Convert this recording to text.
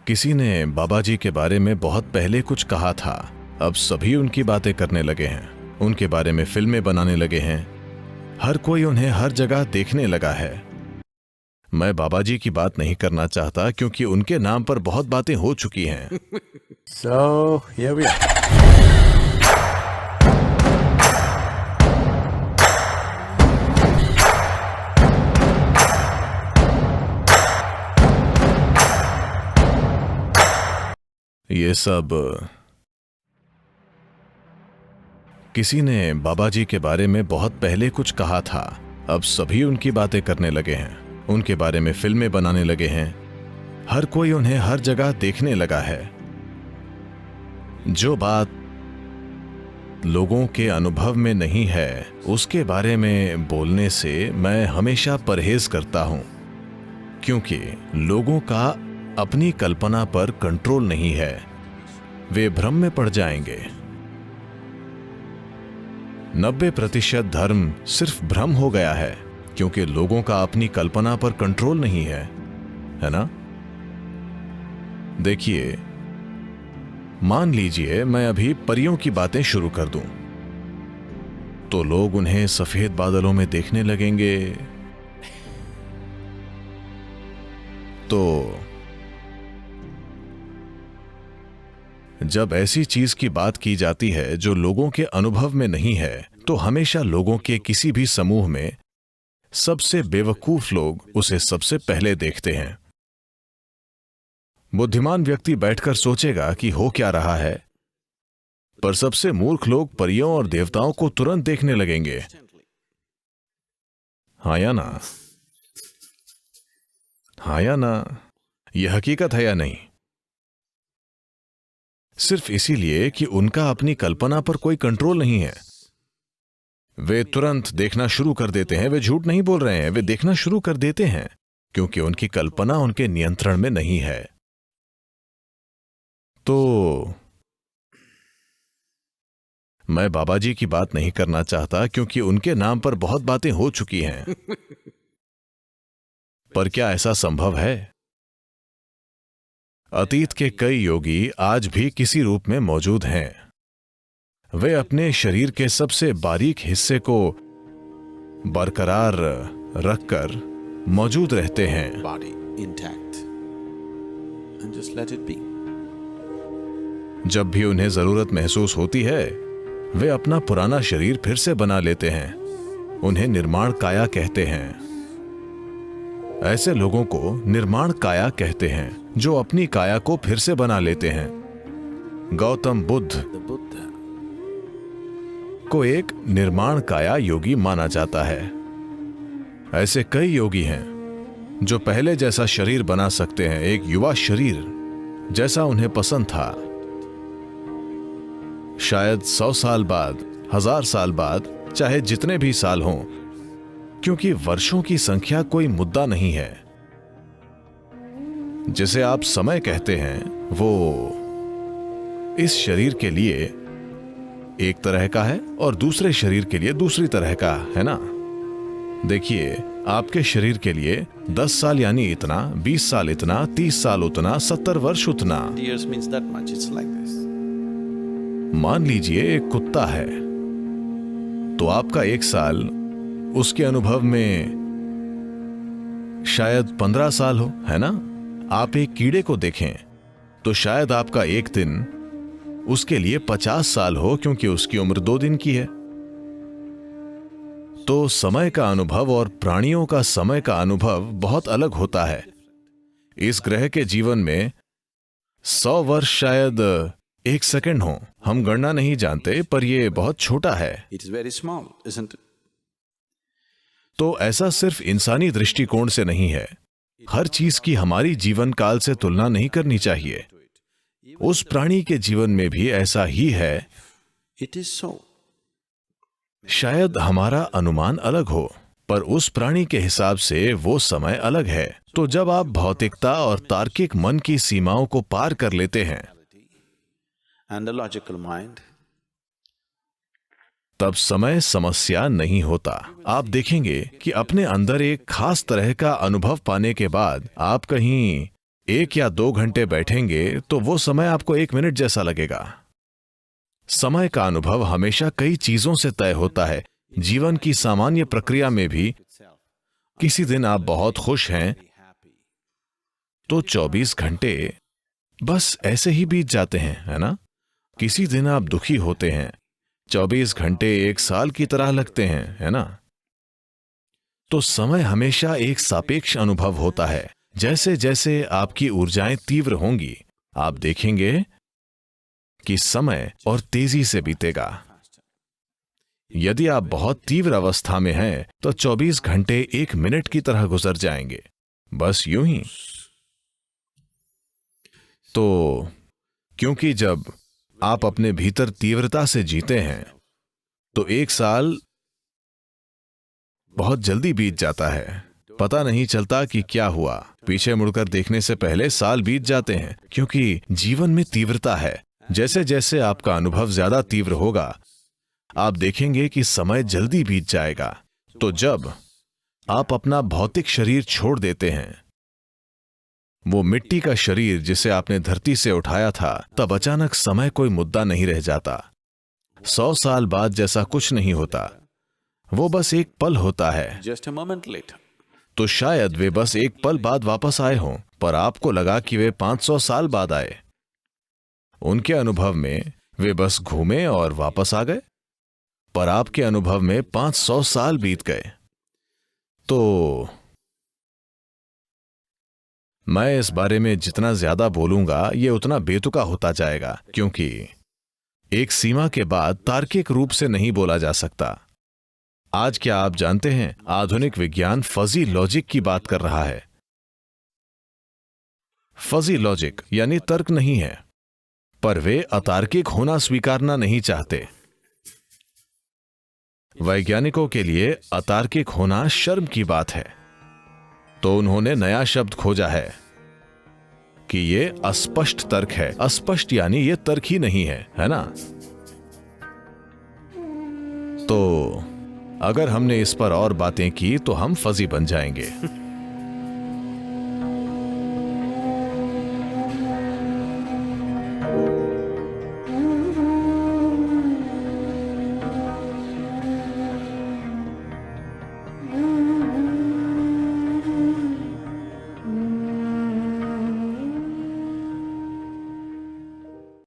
किसी ने बाबा जी के बारे में बहुत पहले कुछ कहा था। अब सभी उनकी बातें करने लगे हैं, उनके बारे में फिल्में बनाने लगे हैं, हर कोई उन्हें हर जगह देखने लगा है। मैं बाबा जी की बात नहीं करना चाहता क्योंकि उनके नाम पर बहुत बातें हो चुकी हैं। So here we are. ये सब किसी ने बाबा जी के बारे में बहुत पहले कुछ कहा था। अब सभी उनकी बातें करने लगे हैं, उनके बारे में फिल्में बनाने लगे हैं, हर कोई उन्हें हर जगह देखने लगा है। जो बात लोगों के अनुभव में नहीं है उसके बारे में बोलने से मैं हमेशा परहेज करता हूं, क्योंकि लोगों का अपनी कल्पना पर कंट्रोल नहीं है, वे भ्रम में पड़ जाएंगे। 90% धर्म सिर्फ भ्रम हो गया है क्योंकि लोगों का अपनी कल्पना पर कंट्रोल नहीं है ना? देखिए, मान लीजिए मैं अभी परियों की बातें शुरू कर दूं, तो लोग उन्हें सफेद बादलों में देखने लगेंगे। तो जब ऐसी चीज की बात की जाती है जो लोगों के अनुभव में नहीं है, तो हमेशा लोगों के किसी भी समूह में सबसे बेवकूफ लोग उसे सबसे पहले देखते हैं। बुद्धिमान व्यक्ति बैठकर सोचेगा कि हो क्या रहा है, पर सबसे मूर्ख लोग परियों और देवताओं को तुरंत देखने लगेंगे। हाँ या ना? हाँ या ना? यह हकीकत है या नहीं? सिर्फ इसीलिए कि उनका अपनी कल्पना पर कोई कंट्रोल नहीं है, वे तुरंत देखना शुरू कर देते हैं। वे झूठ नहीं बोल रहे हैं, वे देखना शुरू कर देते हैं क्योंकि उनकी कल्पना उनके नियंत्रण में नहीं है। तो मैं बाबा जी की बात नहीं करना चाहता क्योंकि उनके नाम पर बहुत बातें हो चुकी हैं। पर क्या ऐसा संभव है? अतीत के कई योगी आज भी किसी रूप में मौजूद हैं। वे अपने शरीर के सबसे बारीक हिस्से को बरकरार रखकर मौजूद रहते हैं। Body intact. And just let it be. जब भी उन्हें जरूरत महसूस होती है, वे अपना पुराना शरीर फिर से बना लेते हैं। उन्हें निर्माण काया कहते हैं। ऐसे लोगों को निर्माण काया कहते हैं जो अपनी काया को फिर से बना लेते हैं। Gautam Buddha The Buddha. को एक निर्माण काया योगी माना जाता है। ऐसे कई योगी हैं जो पहले जैसा शरीर बना सकते हैं, एक युवा शरीर जैसा उन्हें पसंद था। शायद 100 साल बाद, 1000 साल बाद, चाहे जितने भी साल हों, क्योंकि वर्षों की संख्या कोई मुद्दा नहीं है। जिसे आप समय कहते हैं, वो इस शरीर के लिए एक तरह का है और दूसरे शरीर के लिए दूसरी तरह का है ना? देखिए, आपके शरीर के लिए 10 साल यानी इतना, 20 साल इतना, 30 साल उतना, 70 वर्ष उतना। Years means that much. It's like this. मान लीजिए एक कुत्ता है, तो आपका 1 साल उसके अनुभव में शायद 15 साल हो, है ना? आप एक कीड़े को देखें तो शायद आपका एक दिन उसके लिए 50 साल हो, क्योंकि उसकी उम्र 2 दिन की है। तो समय का अनुभव और प्राणियों का समय का अनुभव बहुत अलग होता है। इस ग्रह के जीवन में 100 वर्ष शायद 1 सेकंड हो, हम गणना नहीं जानते, पर यह बहुत छोटा है। It is very small, isn't it? तो ऐसा सिर्फ इंसानी दृष्टिकोण से नहीं है। हर चीज की हमारी जीवन काल से तुलना नहीं करनी चाहिए। उस प्राणी के जीवन में भी ऐसा ही है। It is so. शायद हमारा अनुमान अलग हो, पर उस प्राणी के हिसाब से वो समय अलग है। तो जब आप भौतिकता और तार्किक मन की सीमाओं को पार कर लेते हैं, And the logical mind. तब समय समस्या नहीं होता। आप देखेंगे कि अपने अंदर एक खास तरह का अनुभव पाने के बाद आप कहीं 1 या 2 घंटे बैठेंगे तो वो समय आपको 1 मिनट जैसा लगेगा। समय का अनुभव हमेशा कई चीजों से तय होता है। जीवन की सामान्य प्रक्रिया में भी किसी दिन आप बहुत खुश हैं तो 24 घंटे बस ऐसे ही बीत जाते हैं, है ना? किसी दिन आप दुखी होते हैं, 24 घंटे 1 साल की तरह लगते हैं, है ना? तो समय हमेशा एक सापेक्ष अनुभव होता है। जैसे जैसे आपकी ऊर्जाएं तीव्र होंगी, आप देखेंगे कि समय और तेजी से बीतेगा। यदि आप बहुत तीव्र अवस्था में हैं तो 24 घंटे 1 मिनट की तरह गुजर जाएंगे, बस यूं ही। तो क्योंकि जब आप अपने भीतर तीव्रता से जीते हैं तो 1 साल बहुत जल्दी बीत जाता है, पता नहीं चलता कि क्या हुआ। पीछे मुड़कर देखने से पहले साल बीत जाते हैं, क्योंकि जीवन में तीव्रता है। जैसे जैसे आपका अनुभव ज्यादा तीव्र होगा, आप देखेंगे कि समय जल्दी बीत जाएगा। तो जब आप अपना भौतिक शरीर छोड़ देते हैं, वो मिट्टी का शरीर जिसे आपने धरती से उठाया था, तब अचानक समय कोई मुद्दा नहीं रह जाता। 100 साल बाद जैसा कुछ नहीं होता, वो बस एक पल होता है। Just a moment later. तो शायद वे बस एक पल बाद वापस आए हों, पर आपको लगा कि वे 500 साल बाद आए। उनके अनुभव में वे बस घूमे और वापस आ गए, पर आपके अनुभव में 500 साल बीत गए। तो मैं इस बारे में जितना ज्यादा बोलूंगा, ये उतना बेतुका होता जाएगा, क्योंकि एक सीमा के बाद तार्किक रूप से नहीं बोला जा सकता। आज क्या आप जानते हैं, आधुनिक विज्ञान फजी लॉजिक की बात कर रहा है। फजी लॉजिक यानी तर्क नहीं है, पर वे अतार्किक होना स्वीकारना नहीं चाहते। वैज्ञानिकों के लिए अतार्किक होना शर्म की बात है, तो उन्होंने नया शब्द खोजा है कि ये अस्पष्ट तर्क है। अस्पष्ट यानी ये तर्क ही नहीं है ना? तो अगर हमने इस पर और बातें की तो हम फजी बन जाएंगे।